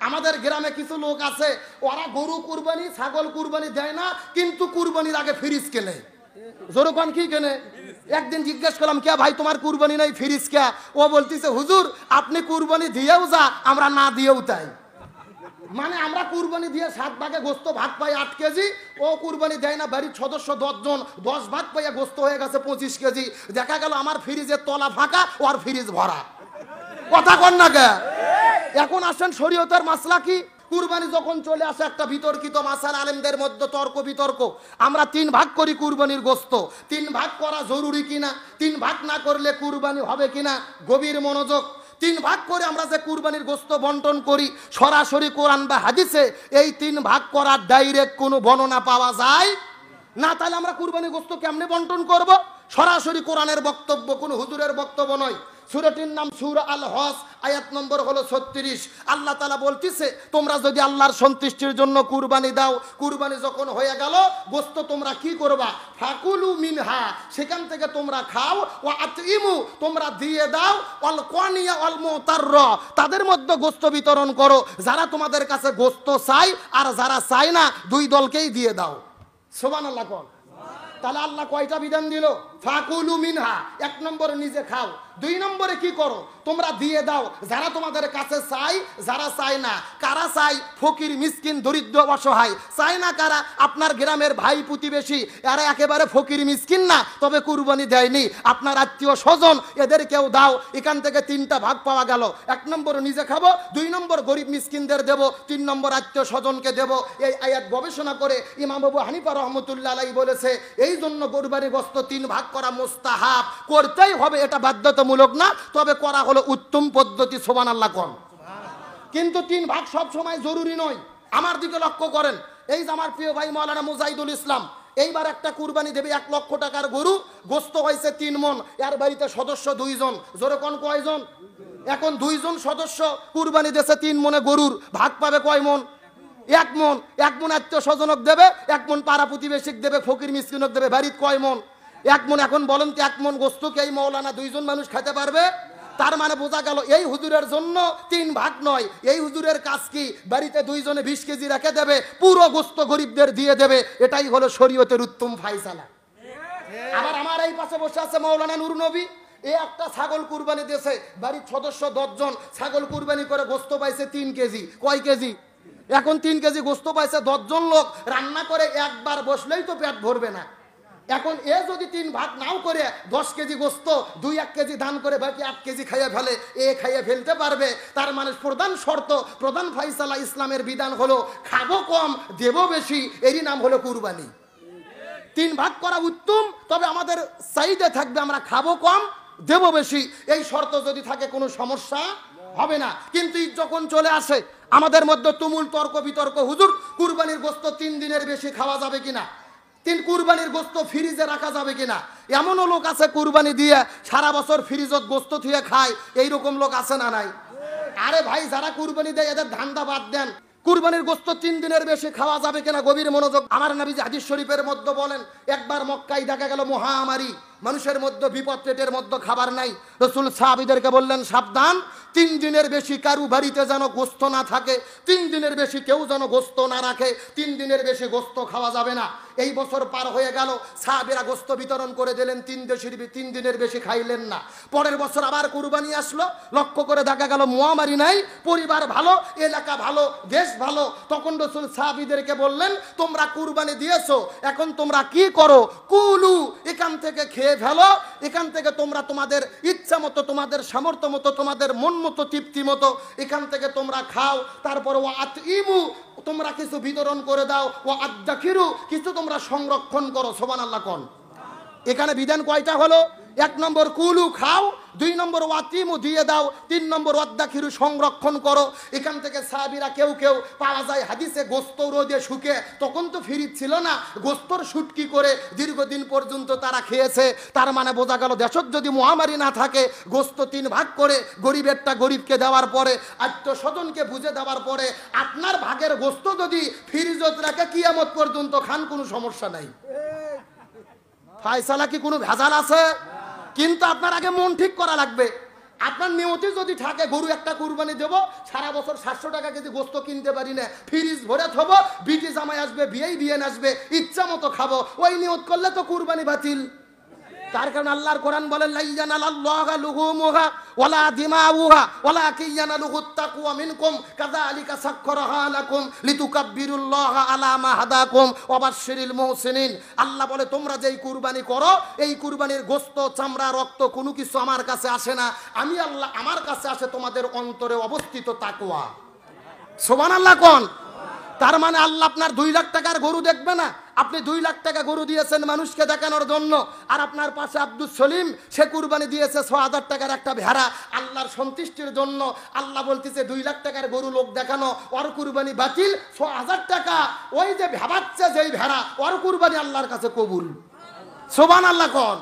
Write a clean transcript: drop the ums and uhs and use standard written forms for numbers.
আমাদের গ্রামে কিছু লোক আছে, ওরা গরু কুরবানি ছাগল কুরবানি দেয় না, কিন্তু কুরবানির আগে ফ্রিজ কেনে। জোরকন কি কেনে? একদিন জিজ্ঞেস করলাম, কে ভাই তোমার কুরবানি নাই, ফ্রিজ কে? ও বলতেছে, হুজুর আপনি কুরবানি দিয়েও যা, আমরা না দিয়েও তাই। মানে আমরা কুরবানি দিয়ে 7 ভাগে গোস্ত ভাগ পাই 8 কেজি, ও কুরবানি দেয় না, বাড়ির সদস্য 10 জন, 10 ভাগ পাইয়া গোস্ত হয়ে গেছে 25 কেজি। দেখা গেল আমার ফ্রিজের তলা ফাঁকা, ওর ফ্রিজ ভরা। কথা কন না কে? এখন আসেন শরীয়তের মাসলা কি? কুরবানি যখন চলে আসে একটা বিতর্কিত মাসালা, আলেমদের মধ্যে তর্ক বিতর্ক। আমরা 3 ভাগ করি কুরবানির গোস্ত, 3 ভাগ করা জরুরি কিনা, 3 ভাগ না করলে কুরবানি হবে কিনা, গভীর মনোযোগ। 3 ভাগ করে আমরা যে কুরবানির গোস্ত বন্টন করি, সরাসরি কোরআন বা হাদিসে এই 3 ভাগ করার ডাইরেক্ট কোনো বর্ণনা পাওয়া যায় না। তাহলে আমরা কুরবানির গোস্ত কেমনে বন্টন করব? সরাসরি কোরআনের বক্তব্য, কোনো হুজুরের বক্তব্য নয়। সূরাটির নাম সূরা আল হজ, আয়াত নম্বর হলো 36। আল্লাহ তাআলা বলতিছে, তোমরা যদি আল্লাহর সন্তুষ্টির জন্য কুরবানি দাও, কুরবানি যখন হয়ে গেল, গোস্ত তোমরা কি করবা? ফাকুলু মিনহা, সেখান থেকে তোমরা খাও। ওয়া আতইমু, তোমরা দিয়ে দাও। অল কানিয়া অল মুতারর, তাদের মধ্যে গোস্ত বিতরণ করো, যারা তোমাদের কাছে গোস্ত চাই আর যারা চায় না, 2 দলকেই দিয়ে দাও। সুবহানাল্লাহ কোন। তাহলে আল্লাহ কয়টা বিধান দিল? ফাকুলু মিনহা, 1 নম্বরে নিজে খাও, 2 নম্বরে কি করো? তোমরা দিয়ে দাও, যারা তোমাদের কাছে চাই, যারা চায় না। কারা চাই? ফকির মিসকিন দরিদ্র অসহায়। চায় না কারা? আপনার গ্রামের ভাই প্রতিবেশী, এরা একেবারে ফকির মিসকিন না, তবে কুরবানি দেয়নি, আপনার আত্মীয় স্বজন, এদেরকেও দাও। এখান থেকে 3টা ভাগ পাওয়া গেল। 1 নম্বরে নিজে খাবো, 2 নম্বর গরিব মিসকিনদের দেব, 3 নম্বর আত্মীয় স্বজনকে দেব। এই আয়াত গবেষণা করে ইমাম আবু হানিফা রাহমাতুল্লাহ আলাইহি বলেছে, এই জন্য কুরবানির গোশত 3 ভাগ করা মুস্তাহাব, করতেই হবে, এটা বাধ্যতামূলক না, তবে করা হলো উত্তম পদ্ধতি। সুবহানাল্লাহ কোন। কিন্তু 3 ভাগ সব সময় জরুরি নয়। আমার দিকে লক্ষ্য করেন, এই যে আমার প্রিয় ভাই মাওলানা মুজাহিদুল ইসলাম এইবার একটা কুরবানি দেবে 1 লক্ষ টাকার গরু, গোস্ত হয়েছে 3 মণ, এর বাড়িতে সদস্য 2 জন। জোরে কোন কয়জন? এখন 2 জন সদস্য কুরবানি দেশে 3 মণে গরুর, ভাগ পাবে কয় মণ? 1 মণ। 1 মণ আত্মীয় স্বজনক দেবে, 1 মণ পাড়া প্রতিবেশীক দেবে, ফকির মিসকিনক দেবে। বাড়িতে কয় মণ? 1 মণ। এখন বলেন তো 1 মণ গোস্ত কি এই মাওলানা 2 জন মানুষ খেতে পারবে? তার মানে বোঝা গেল এই হুজুরের জন্য 3 ভাগ নয়। এই হুজুরের কাজ কি? বাড়িতে 2 জনে 20 কেজি রেখে দেবে, পুরো গোস্ত গরিবদের দিয়ে দেবে। এটাই হলো শরীয়তের উত্তম ফায়সালা। আবার আমার এই পাশে বসে আছে মাওলানা নূর নবী, এই একটা ছাগল কুরবানি দিয়েছে, বাড়ির সদস্য 10 জন, ছাগল কুরবানি করে গোস্ত পাইছে 3 কেজি। কয় কেজি? এখন 3 কেজি গোস্ত পাইছে, 10 জন লোক রান্না করে একবার বসলেই তো পেট ভরবে না। এখন এ যদি 3 ভাগ নাও করে 10 কেজি গোস্ত 2-1 কেজি দান করে বাকি 8 কেজি খাইয়ে ফেলে, এ খাইয়ে ফেলতে পারবে। তার মানে প্রধান শর্ত, প্রধান ফায়সালা ইসলামের বিধান হলো খাবো কম দেবো বেশি, এরই নাম হলো কুরবানি। 3 ভাগ করা উত্তম, তবে আমাদের চাহিদা থাকবে আমরা খাবো কম দেবো বেশি। এই শর্ত যদি থাকে কোনো সমস্যা হবে না। কিন্তু যখন চলে আসে আমাদের মধ্যে তুমুল তর্ক বিতর্ক, হুজুর কুরবানির গোস্ত 3 দিনের বেশি খাওয়া যাবে কিনা, 3 কুরবানির গোস্ত ফ্রিজে রাখা যাবে কিনা। এমনও লোক আছে কুরবানি দিয়ে সারা বছর ফ্রিজত গোস্ত থুয়ে খায়, এইরকম লোক আছে না নাই? আরে ভাই, যারা কুরবানি দেয় এদের ধান্দা বাদ দেন। কুরবানির গোস্ত 3 দিনের বেশি খাওয়া যাবে কিনা, গভীর মনোযোগ। আমার নবীজি হাদিস শরীফের মধ্যে বলেন, একবার মক্কায় দেখা গেল মহামারী, মানুষের মধ্যে বিপদ, পেটের মধ্যে খাবার নাই। রাসূল সাহাবীদেরকে বললেন, সাবধান, 3 দিনের বেশি কারু বাড়িতে যেন গোস্ত না থাকে, 3 দিনের বেশি কেউ যেন গোস্ত না রাখে, 3 দিনের বেশি গোস্ত খাওয়া যাবে না। এই বছর পার হয়ে গেল, সাহাবীরা গোস্ত বিতরণ করে দিলেন, 3 দিনের বেশি খাইলেন না। পরের বছর আবার কুরবানি আসলো, লক্ষ্য করে দেখা গেল মহামারী নাই, পরিবার ভালো, এলাকা ভালো, দেশ ভালো। তখন রাসূল সাহাবীদেরকে বললেন, তোমরা কুরবানি দিয়েছো, এখন তোমরা কি করো? কুলু, এখান থেকে খেয়ে ফেলো, এখান থেকে তোমরা তোমাদের ইচ্ছা মতো, তোমাদের সামর্থ্য মতো, তোমাদের মন মতো, তৃপ্তি মতো এখান থেকে তোমরা খাও। তারপর ওয়া আতইমু, তোমরা কিছু বিতরণ করে দাও, ওয়া আদাখিরু, কিছু তোমরা সংরক্ষণ করো। সুবহানাল্লাহ কোন। এখানে বিধান কয়টা হলো? 1 নম্বর কুলু, খাও, 2 নম্বর ওয়াতিমু, দিয়ে দাও, 3 নম্বর ওয়াদাখিরু, সংরক্ষণ করো। এখান থেকে সাহাবীরা কেউ কেউ পাওয়া যায় হাদিসে গোস্ত রোদে শুকে, তখন তো ফ্রিজ ছিল না, গোস্তর শুটকি করে দীর্ঘদিন পর্যন্ত তারা খেয়েছে। তার মানে বোঝা গেল দেশত যদি মহামারী না থাকে, গোস্ত 3 ভাগ করে গরিবেরটা গরিবকে দেওয়ার পরে, আত্মীয় স্বজনকে বুঝে দেওয়ার পরে, আপনার ভাগের গোস্ত যদি ফ্রিজত রাখে কিয়ামত পর্যন্ত খান, কোনো সমস্যা নাই। ফায়সালা কি কোনো ভেজাল আছে? কিন্তু আপনার আগে মন ঠিক করা লাগবে। আপনার নিয়তি যদি থাকে গরু একটা কুরবানি দেব, সারা বছর 700 টাকা কেজি গোস্ত কিনতে পারি না, ফ্রিজ ভরে থব, বিটি জামাই আসবে, বিয়ে আসবে, ইচ্ছা মতো খাবো, ওই নিয়ত করলে তো কুরবানি বাতিল। তার কারণ আল্লাহর কোরআন বলেন লা ইয়ানালাল্লাহু লুহুমুহা ওয়ালা দিমাউহা ওয়ালাকিন ইয়ানালুহুত তাকওয়া মিনকুম কাযালিকা সাখখারাহা লাকুম লিতুকাব্বিরুল্লাহা আলা মা হাদাকুম ওয়া বাশশিরিল মুহসিনিন। আল্লাহ বলে তোমরা যেই কুরবানি করো এই কুরবানির গোশত, চামড়া, রক্ত কোনো কিছু আমার কাছে আসে না, আমি আল্লাহ আমার কাছে আসে তোমাদের অন্তরে অবস্থিত তাকওয়া। সুবহানাল্লাহ কোন। তার মানে আল্লাহ আপনার 2 লাখ টাকার গরু দেখবে না। আপনি 2 লাখ টাকা গরু দিয়েছেন মানুষকে দেখানোর জন্য, আর আপনার পাশে আব্দুল সলিম সে কুরবানি দিয়েছে 6000 টাকার একটা ভেড়া আল্লাহর সন্তুষ্টির জন্য। আল্লাহ বলতেছে 2 লাখ টাকার গরু লোক দেখানো, ওর কুরবানি বাতিল। 6000 টাকা ওই যে ভাবাচ্ছে যেই ভেড়া, ওর কুরবানি আল্লাহর কাছে কবুল। সুবহানাল্লাহ কোন।